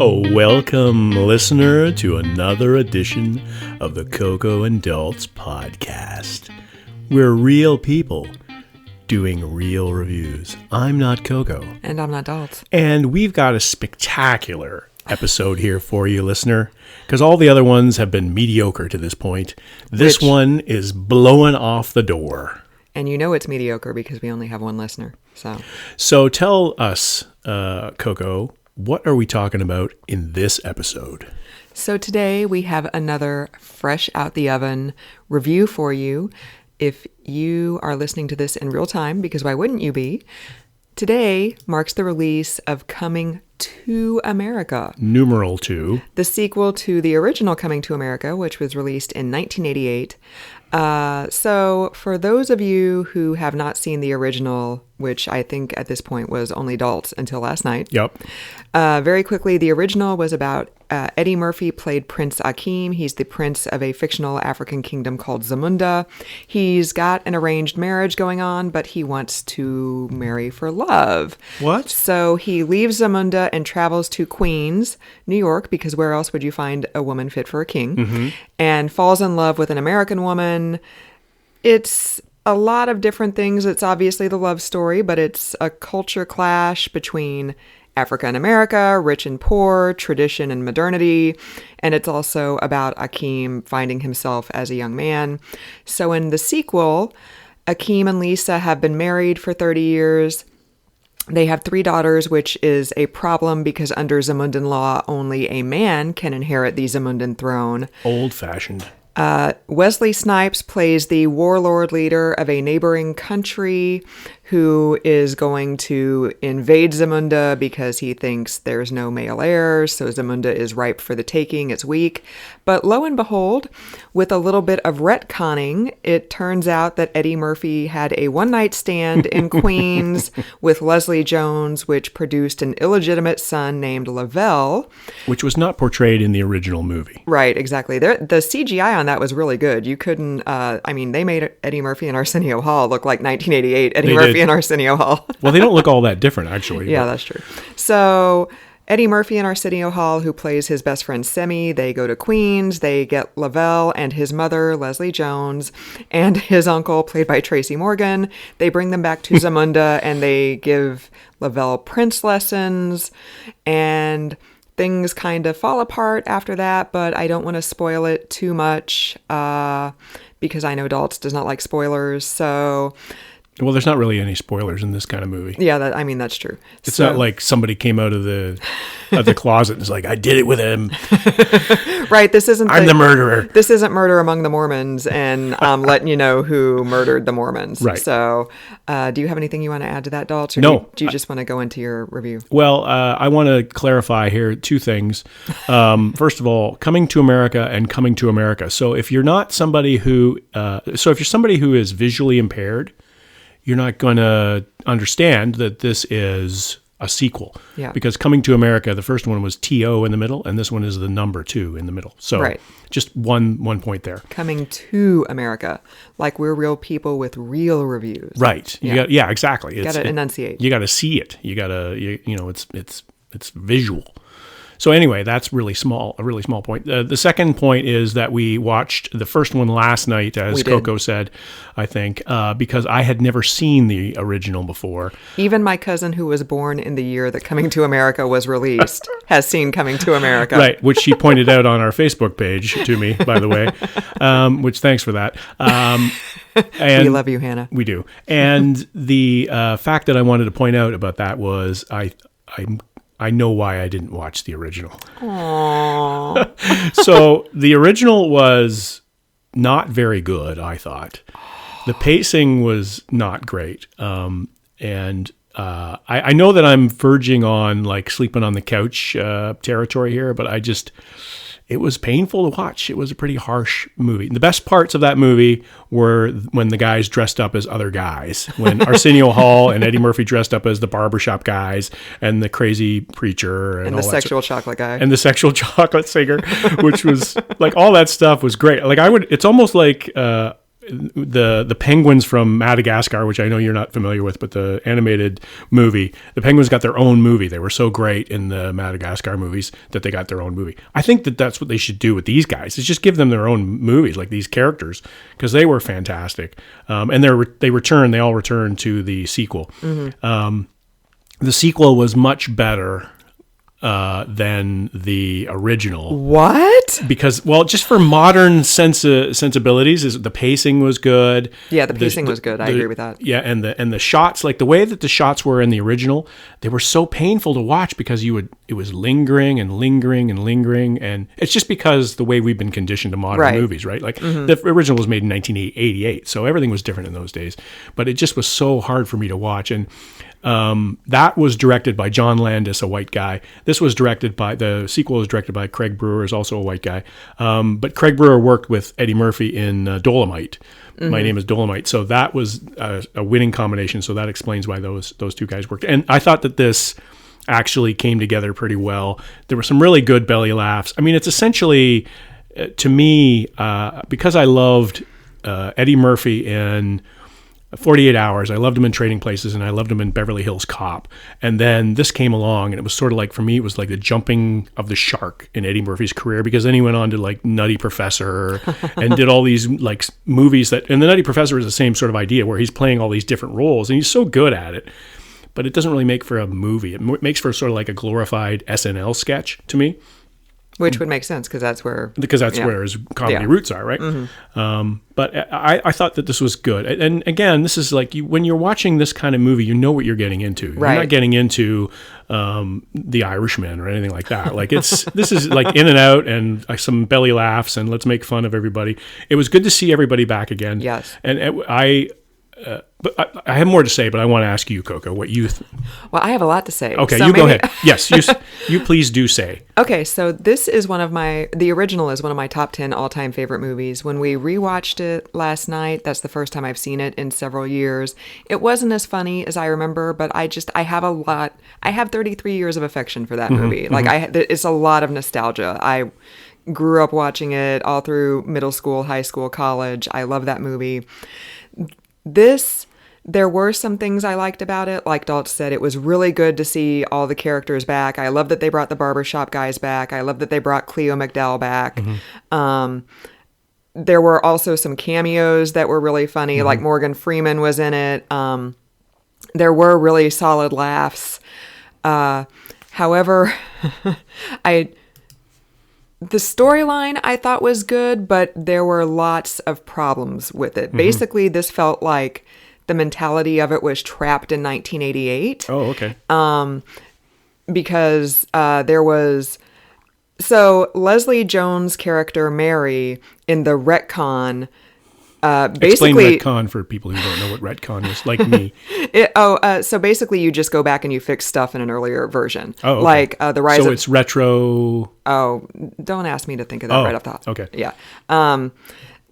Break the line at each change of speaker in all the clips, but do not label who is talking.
Welcome, listener, to another edition of the Coco and Daltz podcast. We're real people doing real reviews. I'm not Coco.
And I'm not Daltz.
And we've got a spectacular episode here for you, listener, because all the other ones have been mediocre to this point. This one is blowing off the door.
And you know it's mediocre because we only have one listener.
So tell us, Coco, what are we talking about in this episode?
So today we have another fresh out the oven review for you. If you are listening to this in real time, because why wouldn't you be? Today marks the release of Coming to America.
Numeral 2.
The sequel to the original Coming to America, which was released in 1988. So for those of you who have not seen the original, which I think at this point was only Daltz until last night.
Yep.
Very quickly, the original was about Eddie Murphy played Prince Akeem. He's the prince of a fictional African kingdom called Zamunda. He's got an arranged marriage going on, but he wants to marry for love.
What?
So he leaves Zamunda and travels to Queens, New York, because where else would you find a woman fit for a king? And falls in love with an American woman. It's a lot of different things. It's obviously the love story, but it's a culture clash between Africa and America, rich and poor, tradition and modernity. And it's also about Akeem finding himself as a young man. So in the sequel, Akeem and Lisa have been married for 30 years. They have 3 daughters, which is a problem because under Zamundan law, only a man can inherit the Zamundan throne.
Old-fashioned.
Wesley Snipes plays the warlord leader of a neighboring country who is going to invade Zamunda because he thinks there's no male heirs, so Zamunda is ripe for the taking, it's weak. But lo and behold, with a little bit of retconning, it turns out that Eddie Murphy had a one-night stand in Queens with Leslie Jones, which produced an illegitimate son named Lavelle.
Which was not portrayed in the original movie.
Right, exactly. The CGI on that was really good. You couldn't, they made Eddie Murphy and Arsenio Hall look like 1988 Eddie Murphy and Arsenio Hall.
Well, they don't look all that different, actually.
Yeah, that's true. So Eddie Murphy and Arsenio Hall, who plays his best friend Semi, they go to Queens. They get Lavelle and his mother, Leslie Jones, and his uncle, played by Tracy Morgan. They bring them back to Zamunda, and they give Lavelle Prince lessons, and things kind of fall apart after that, but I don't want to spoil it too much because I know Daltz does not like spoilers, so...
Well, there's not really any spoilers in this kind of movie.
Yeah, that's true.
It's not like somebody came out of the closet and is like, I did it with him.
Right, I'm
the murderer.
This isn't Murder Among the Mormons, and I'm letting you know who murdered the Mormons.
Right.
So, do you have anything you want to add to that, Daltz? Or
no.
Do you just want to go into your review?
Well, I want to clarify here 2 things. First of all, Coming to America and Coming to America. So if you're not somebody who, if you're somebody who is visually impaired, you're not going to understand that this is a sequel.
Yeah.
Because Coming to America, the first one was TO in the middle, and this one is the number 2 in the middle. So just one point there.
Coming to America, like we're real people with real reviews.
Right. Yeah, exactly.
You got to enunciate.
You got to see it. You got to, it's visual. So anyway, that's a really small point. The second point is that we watched the first one last night, as Coco said, I think, because I had never seen the original before.
Even my cousin, who was born in the year that Coming to America was released, has seen Coming to America.
Right, which she pointed out on our Facebook page to me, by the way, which thanks for that. And
we love you, Hannah.
We do. And the fact that I wanted to point out about that was I know why I didn't watch the original.
Aww.
So the original was not very good, I thought. The pacing was not great. And I know that I'm verging on like sleeping on the couch territory here, but it was painful to watch. It was a pretty harsh movie. The best parts of that movie were when the guys dressed up as other guys. When Arsenio Hall and Eddie Murphy dressed up as the barbershop guys and the crazy preacher. And
the sexual chocolate guy.
And the sexual chocolate singer, which was like all that stuff was great. Like it's almost like the penguins from Madagascar, which I know you're not familiar with, but the animated movie, the penguins got their own movie. They were so great in the Madagascar movies that they got their own movie. I think that that's what they should do with these guys, is just give them their own movies, like these characters, because they were fantastic. And they all returned to the sequel. The sequel was much better than the original.
What?
Because, well, just for modern sensibilities, the pacing was good.
Yeah, the pacing was good. I agree with that.
Yeah, and the shots, like the way that the shots were in the original, they were so painful to watch because it was lingering and lingering and lingering, and it's just because the way we've been conditioned to modern movies, right? Like the original was made in 1988, so everything was different in those days. But it just was so hard for me to watch, and that was directed by John Landis, a white guy. The sequel was directed by Craig Brewer, is also a white guy. But Craig Brewer worked with Eddie Murphy in Dolomite. My Name is Dolomite. So that was a winning combination. So that explains why those two guys worked. And I thought that this actually came together pretty well. There were some really good belly laughs. I mean, it's essentially, to me, because I loved Eddie Murphy in 48 Hours. I loved him in Trading Places, and I loved him in Beverly Hills Cop. And then this came along, and it was sort of like, for me, it was like the jumping of the shark in Eddie Murphy's career, because then he went on to like Nutty Professor and did all these like movies and the Nutty Professor is the same sort of idea where he's playing all these different roles, and he's so good at it, but it doesn't really make for a movie. It makes for sort of like a glorified SNL sketch to me.
Which would make sense because that's where
his comedy roots are, right? But I thought that this was good. And again, this is like when you're watching this kind of movie, you know what you're getting into. You're not getting into The Irishman or anything like that. Like this is like in and out and some belly laughs and let's make fun of everybody. It was good to see everybody back again.
Yes.
And but I have more to say, but I want to ask you, Coco, what you...
Well, I have a lot to say.
Okay, so you go ahead. Yes, you please do say.
Okay, so this is the original is one of my top 10 all-time favorite movies. When we rewatched it last night, that's the first time I've seen it in several years. It wasn't as funny as I remember, but I have 33 years of affection for that movie. Like, it's a lot of nostalgia. I grew up watching it all through middle school, high school, college. I love that movie. There were some things I liked about it. Like Dalt said, it was really good to see all the characters back. I love that they brought the barbershop guys back. I love that they brought Cleo McDowell back. There were also some cameos that were really funny, like Morgan Freeman was in it. There were really solid laughs. However, the storyline I thought was good, but there were lots of problems with it. Basically, this felt like the mentality of it was trapped in 1988.
Oh, okay.
Because there was... So Leslie Jones' character, Mary, in the retcon...
Explain retcon for people who don't know what retcon is, like me.
So basically you just go back and you fix stuff in an earlier version.
Oh, okay.
Like the rise of...
So it's retro...
Oh, don't ask me to think of that right off the top.
Okay.
Yeah.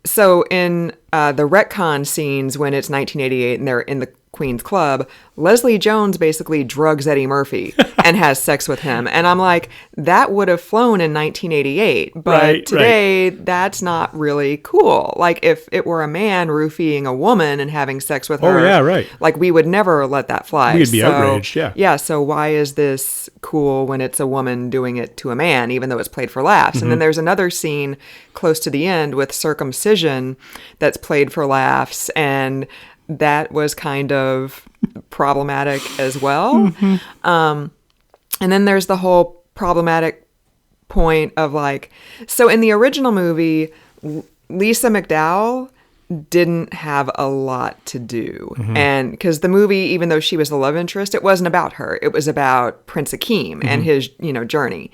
So in the retcon scenes when it's 1988 and they're in the Queen's Club, Leslie Jones basically drugs Eddie Murphy and has sex with him. And I'm like, that would have flown in 1988. But today, that's not really cool. Like, if it were a man roofieing a woman and having sex with her.
Oh, yeah, right.
Like, we would never let that fly.
We'd be outraged, yeah.
Yeah, so why is this cool when it's a woman doing it to a man, even though it's played for laughs? And then there's another scene close to the end with circumcision that's played for laughs, and that was kind of problematic as well. And then there's the whole problematic point of like, so in the original movie, Lisa McDowell didn't have a lot to do. And because the movie, even though she was the love interest, it wasn't about her. It was about Prince Akeem and his, journey.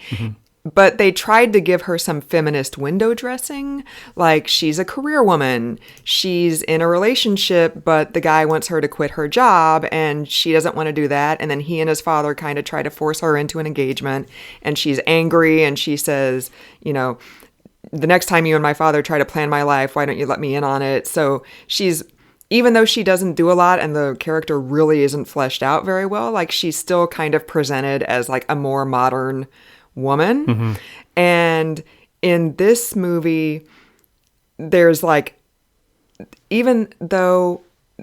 But they tried to give her some feminist window dressing. Like, she's a career woman. She's in a relationship, but the guy wants her to quit her job, and she doesn't want to do that. And then he and his father kind of try to force her into an engagement. And she's angry, and she says, the next time you and my father try to plan my life, why don't you let me in on it? So she's... Even though she doesn't do a lot and the character really isn't fleshed out very well, like, she's still kind of presented as, like, a more modern woman. And in this movie, there's like even though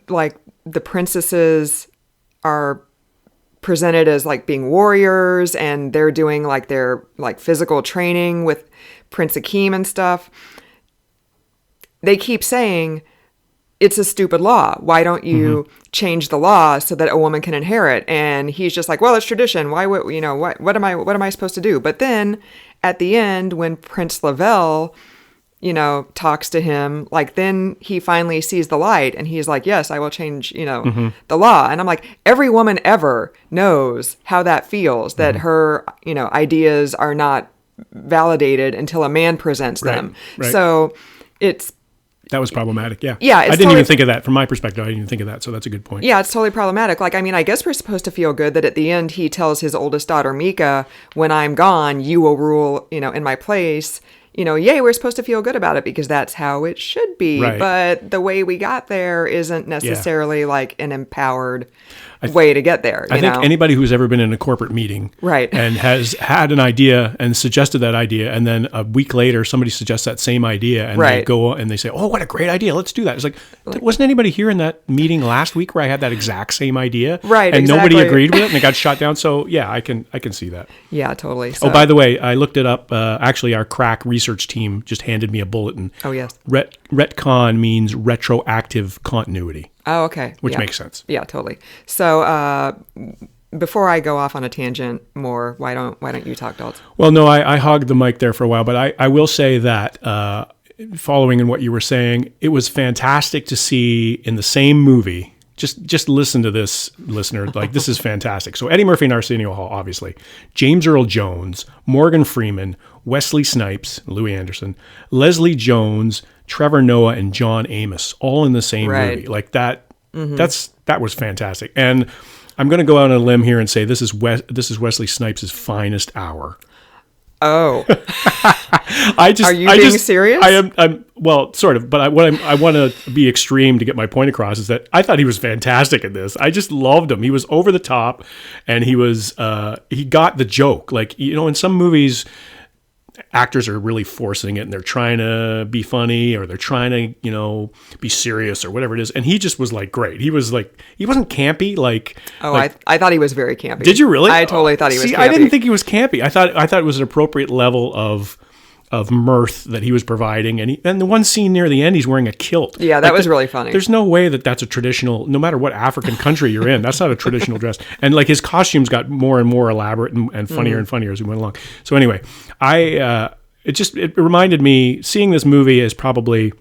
like the princesses are presented as like being warriors and they're doing like their like physical training with Prince Akeem and stuff, they keep saying it's a stupid law. Why don't you change the law so that a woman can inherit? And he's just like, well, it's tradition. Why would, you know, what am I supposed to do? But then at the end, when Prince Lavelle, you know, talks to him, like then he finally sees the light and he's like, yes, I will change, you know, the law. And I'm like, every woman ever knows how that feels, that her, you know, ideas are not validated until a man presents them.
Right.
So it's,
That was problematic. Yeah.
Yeah,
I didn't even think of that from my perspective. I didn't even think of that. So that's a good point.
yeah, it's totally problematic. Like, I mean, I guess we're supposed to feel good that at the end he tells his oldest daughter, Mika, when I'm gone, you will rule, you know, in my place. You know, yay, we're supposed to feel good about it because that's how it should be.
Right.
But the way we got there isn't necessarily like an empowered way to get there.
I think anybody who's ever been in a corporate meeting
Right.
and has had an idea and suggested that idea, and then a week later somebody suggests that same idea and they
Right.
go and they say, oh, what a great idea. Let's do that. It's like, wasn't anybody here in that meeting last week where I had that exact same idea?
Right,
And nobody
exactly.
agreed with it and it got shot down. So yeah, I can see that.
Yeah, totally. So,
Oh, by the way, I looked it up. Actually, our crack research team just handed me a bulletin.
oh, yes.
Retcon means retroactive continuity,
Oh, okay.
which
Yeah.
makes sense.
Yeah, totally. So, before I go off on a tangent more, why don't you talk, Dalton?
Well, no, I hogged the mic there for a while, but I will say that following in what you were saying, it was fantastic to see in the same movie. Just listen to this, listener. Like, this is fantastic. So Eddie Murphy and Arsenio Hall, obviously. James Earl Jones, Morgan Freeman, Wesley Snipes, Louis Anderson, Leslie Jones, Trevor Noah, and John Amos, all in the same
Right.
movie. Like that. That was fantastic. And I'm going to go out on a limb here and say this is Wesley Snipes' finest hour.
Oh,
Are you
being serious?
I'm well, sort of, but I want to be extreme to get my point across is that I thought he was fantastic in this. I just loved him. He was over the top, and he got the joke. Like, you know, in some movies, actors are really forcing it and they're trying to be funny or they're trying to, you know, be serious or whatever it is. And he just was like great. He wasn't campy. Like,
I thought he was very campy.
did you really?
I totally thought he was
See,
campy.
I didn't think he was campy. I thought it was an appropriate level of mirth that he was providing. And the one scene near the end, he's wearing a kilt.
Yeah, that was really funny.
There's no way that's a traditional, no matter what African country you're in, that's not a traditional dress. And like his costumes got more and more elaborate and funnier and funnier as we went along. So anyway, it reminded me, seeing this movie is probably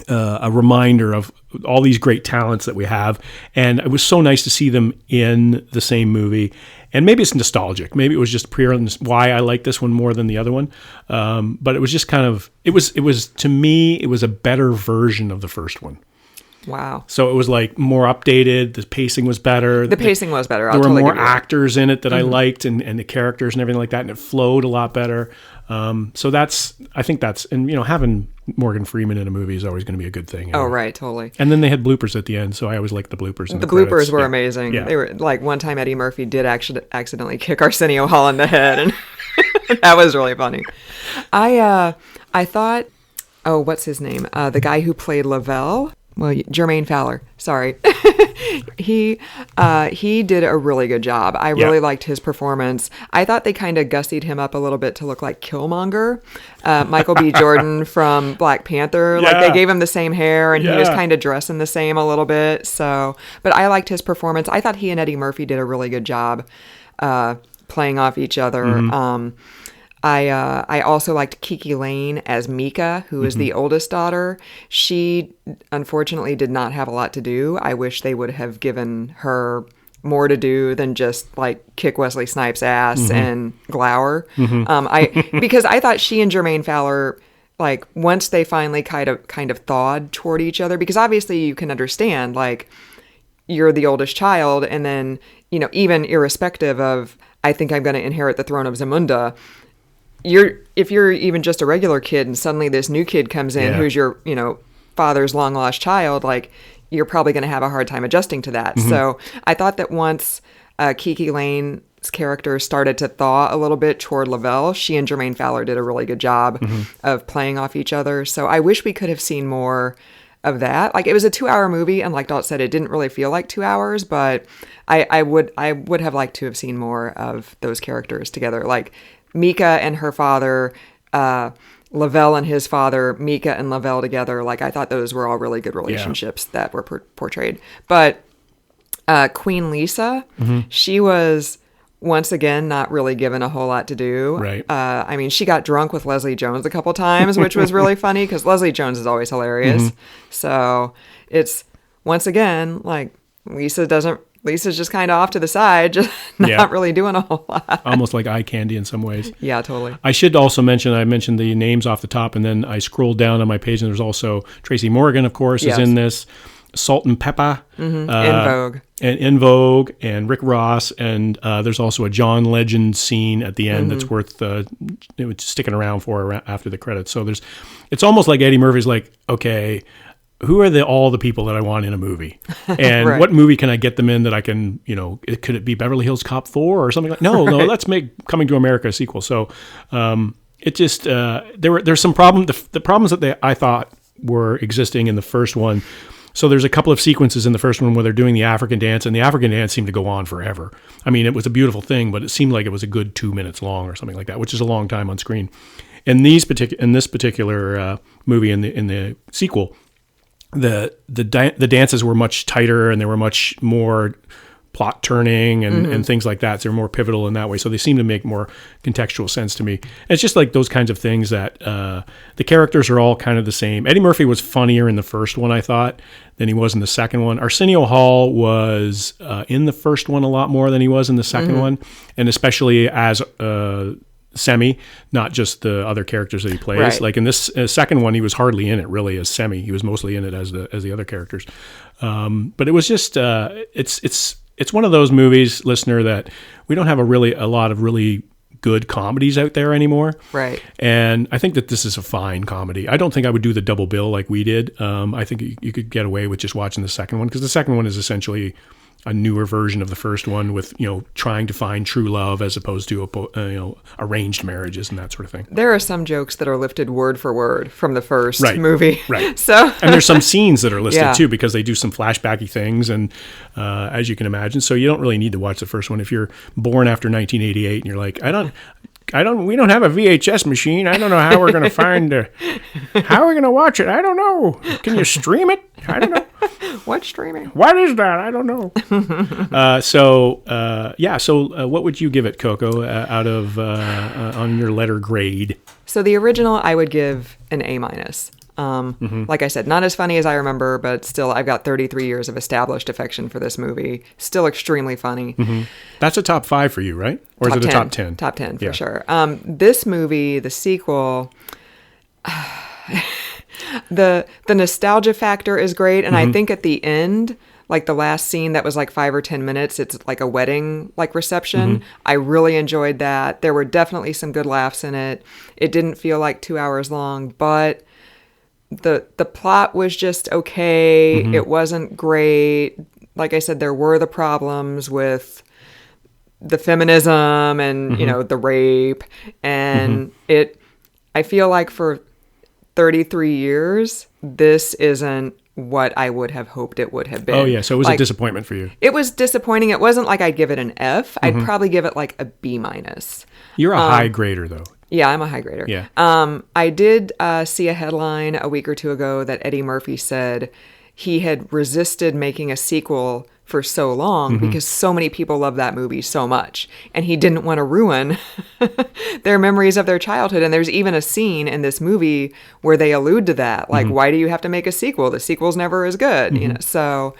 a reminder of all these great talents that we have. And it was so nice to see them in the same movie. And maybe it's nostalgic. Maybe it was just pure why I like this one more than the other one. But it was just kind of, it was to me, it was a better version of the first one.
Wow.
So it was like more updated. The pacing was better.
The pacing was better.
There were
totally
more
give you that.
actors in it that I liked and the characters and everything like that. And it flowed a lot better. So I think that's, and you know, having Morgan Freeman in a movie is always going to be a good thing.
Oh, right. Totally.
And then they had bloopers at the end. So I always like the bloopers. And
The
credits.
bloopers were
Yeah.
amazing.
Yeah.
They were like one time Eddie Murphy did actually accidentally kick Arsenio Hall in the head, and that was really funny. I thought, oh, what's his name? The guy who played Lavelle. Well, Jermaine Fowler. Sorry. He did a really good job. I really liked his performance. I thought they kind of gussied him up a little bit to look like Killmonger, Michael B. Jordan from Black Panther. Like they gave him the same hair and he was kind of dressing the same a little bit. So, but I liked his performance. I thought he and Eddie Murphy did a really good job playing off each other. I also liked Kiki Lane as Mika, who is the oldest daughter. She unfortunately did not have a lot to do. I wish they would have given her more to do than just like kick Wesley Snipes' ass and glower. Because I thought she and Jermaine Fowler, like once they finally kind of thawed toward each other, because obviously you can understand like you're the oldest child, and then you know even irrespective of I think I'm going to inherit the throne of Zamunda. If you're even just a regular kid and suddenly this new kid comes in who's your, you know, father's long lost child, like you're probably going to have a hard time adjusting to that. So I thought that once Kiki Lane's character started to thaw a little bit toward Lavelle, she and Jermaine Fowler did a really good job of playing off each other. So I wish we could have seen more of that. Like, it was a 2-hour movie, and like Dot said, it didn't really feel like 2 hours, but I would have liked to have seen more of those characters together. Like Mika and her father, Lavelle and his father, Mika and Lavelle together. Like, I thought those were all really good relationships that were portrayed. But Queen Lisa, she was once again not really given a whole lot to do.
Right.
I mean, she got drunk with Leslie Jones a couple times, which was really funny because Leslie Jones is always hilarious. So it's, once again, like, Lisa's just kind of off to the side, just not really doing a whole lot.
Almost like eye candy in some ways.
Yeah, totally.
I should also mention, I mentioned the names off the top, and then I scrolled down on my page, and there's also Tracy Morgan, of course, is in this. Salt and Pepper.
In Vogue.
And In Vogue, and Rick Ross, and there's also a John Legend scene at the end that's worth sticking around for after the credits. So it's almost like Eddie Murphy's like, okay, who are all the people that I want in a movie? And what movie can I get them in that I can, could it be Beverly Hills Cop 4 or something like No, let's make Coming to America a sequel. So it just, there's some problem. The problems that I thought were existing in the first one. So there's a couple of sequences in the first one where they're doing the African dance, and the African dance seemed to go on forever. I mean, it was a beautiful thing, but it seemed like it was a good 2 minutes long or something like that, which is a long time on screen. In this particular movie, in the sequel, the dances were much tighter, and they were much more plot turning and things like that. So they're more pivotal in that way. So they seem to make more contextual sense to me. And it's just like those kinds of things that the characters are all kind of the same. Eddie Murphy was funnier in the first one, I thought, than he was in the second one. Arsenio Hall was in the first one a lot more than he was in the second one, and especially as Semi, not just the other characters that he plays.
Right.
Like in this second one, he was hardly in it really as Semi. He was mostly in it as the other characters. But it was just it's one of those movies, listener, that we don't have a lot of really good comedies out there anymore.
Right.
And I think that this is a fine comedy. I don't think I would do the double bill like we did. I think you could get away with just watching the second one, because the second one is essentially a newer version of the first one with, trying to find true love as opposed to, arranged marriages and that sort of thing.
There are some jokes that are lifted word for word from the first
Right.
movie.
Right.
So,
and there's some scenes that are listed
Yeah.
too, because they do some flashbacky things, and as you can imagine, so you don't really need to watch the first one if you're born after 1988 and you're like, we don't have a VHS machine. I don't know how we're going to how are we going to watch it? I don't know. Can you stream it? I don't know.
What's streaming?
What is that? I don't know. So what would you give it, Coco, out of on your letter grade?
So the original, I would give an A-. Like I said, not as funny as I remember, but still, I've got 33 years of established affection for this movie. Still extremely funny.
That's a top 5 for you, right? Or is it a top 10?
Top 10 for
Yeah.
sure. This movie, the sequel, the nostalgia factor is great, and I think at the end, like the last scene that was like 5 or 10 minutes, it's like a wedding like reception. I really enjoyed that. There were definitely some good laughs in it. It didn't feel like 2 hours long, but the plot was just okay. It wasn't great. Like I said, there were the problems with the feminism and the rape, and I feel like for 33 years, this isn't what I would have hoped it would have been.
Oh yeah, so it was
like,
a disappointment for you.
It was disappointing. It wasn't like I'd give it an F. I'd probably give it like a B-.
You're a high grader though.
Yeah, I'm a high grader.
Yeah.
I did see a headline a week or two ago that Eddie Murphy said he had resisted making a sequel for so long because so many people love that movie so much, and he didn't want to ruin their memories of their childhood. And there's even a scene in this movie where they allude to that, like, why do you have to make a sequel? The sequel's never as good, So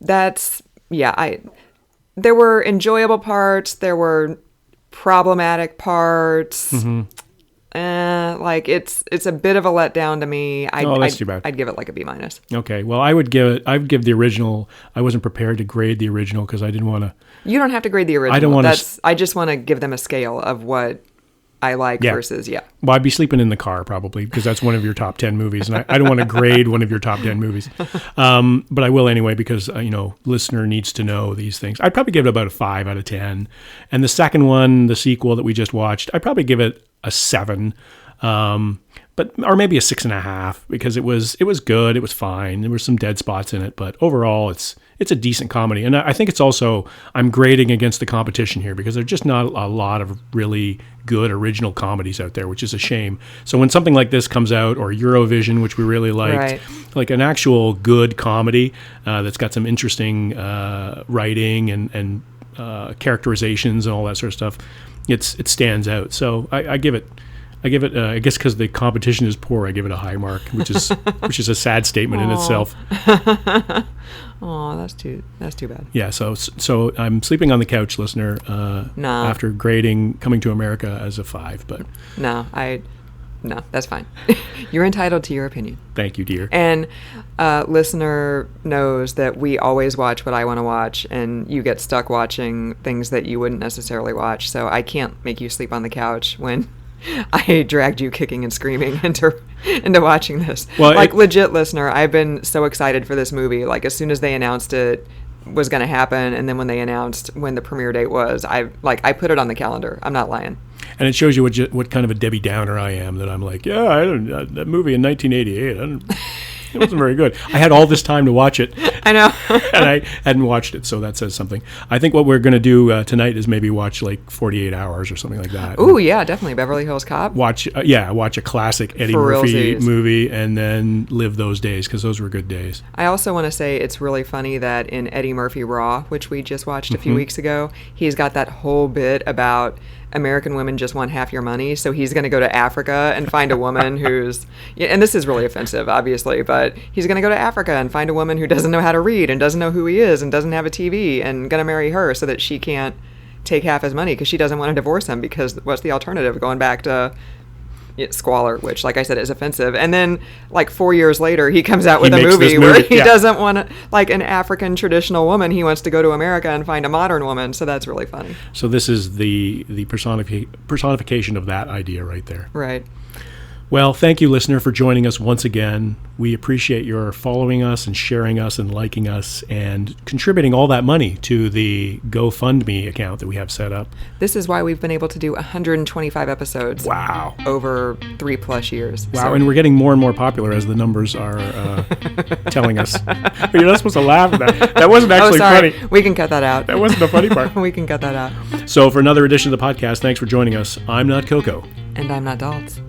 that's there were enjoyable parts, there were problematic parts. Like it's a bit of a letdown to me.
That's too bad.
I'd give it like a B-.
Okay, well, I would give the original. I wasn't prepared to grade the original because I didn't want to.
You don't have to grade the original.
I don't want to.
I just want to give them a scale of what I like versus
Well, I'd be sleeping in the car probably because that's one of your top 10 movies, and I don't want to grade one of your top 10 movies, but I will anyway because listener needs to know these things. I'd probably give it about a 5 out of 10, and the second one, the sequel that we just watched, I'd probably give it a 7. or maybe a 6.5 because it was good. It was fine. There were some dead spots in it, but overall it's a decent comedy. And I think it's also, I'm grading against the competition here because there's just not a lot of really good original comedies out there, which is a shame. So when something like this comes out, or Eurovision, which we really liked,
Right.
like an actual good comedy that's got some interesting writing and characterizations and all that sort of stuff, it stands out. So I give it. I guess because the competition is poor, I give it a high mark, which is a sad statement in itself.
Oh, that's too bad.
Yeah, so I'm sleeping on the couch, listener.
No.
After grading Coming to America as a 5, but
No, that's fine. You're entitled to your opinion.
thank you, dear.
And listener knows that we always watch what I want to watch, and you get stuck watching things that you wouldn't necessarily watch. So I can't make you sleep on the couch when I dragged you kicking and screaming into watching this.
Well,
legit listener, I've been so excited for this movie. Like, as soon as they announced it was going to happen, and then when they announced when the premiere date was, I put it on the calendar. I'm not lying.
And it shows you what kind of a Debbie Downer I am, that I'm like, yeah, that movie in 1988, it wasn't very good. I had all this time to watch it.
I know.
And I hadn't watched it, so that says something. I think what we're going to do tonight is maybe watch like 48 Hours or something like that.
Ooh, yeah, definitely. Beverly Hills Cop.
Watch a classic Eddie
For
Murphy
realsies.
movie and then live those days, because those were good days.
I also want to say it's really funny that in Eddie Murphy Raw, which we just watched a few weeks ago, he's got that whole bit about American women just want half your money, so he's going to go to Africa and find a woman who's, and this is really offensive, obviously, but he's going to go to Africa and find a woman who doesn't know how to read and doesn't know who he is and doesn't have a TV, and going to marry her so that she can't take half his money because she doesn't want to divorce him, because what's the alternative? Going back to squalor, which, like I said, is offensive. And then, like 4 years later, he comes out with a
makes
movie
this
where
movie,
he
yeah.
doesn't want to, like an African traditional woman, he wants to go to America and find a modern woman. So that's really funny.
So this is the personification of that idea right there.
Right.
Well, thank you, listener, for joining us once again. We appreciate your following us and sharing us and liking us and contributing all that money to the GoFundMe account that we have set up.
This is why we've been able to do 125 episodes.
Wow.
Over 3+ years.
Wow,
So-
and we're getting more and more popular as the numbers are telling us. But you're not supposed to laugh at that. That wasn't actually
sorry.
funny.
We can cut that out.
That wasn't the funny part.
We can cut that out.
So for another edition of the podcast, thanks for joining us. I'm not Coco.
And I'm not Daltz.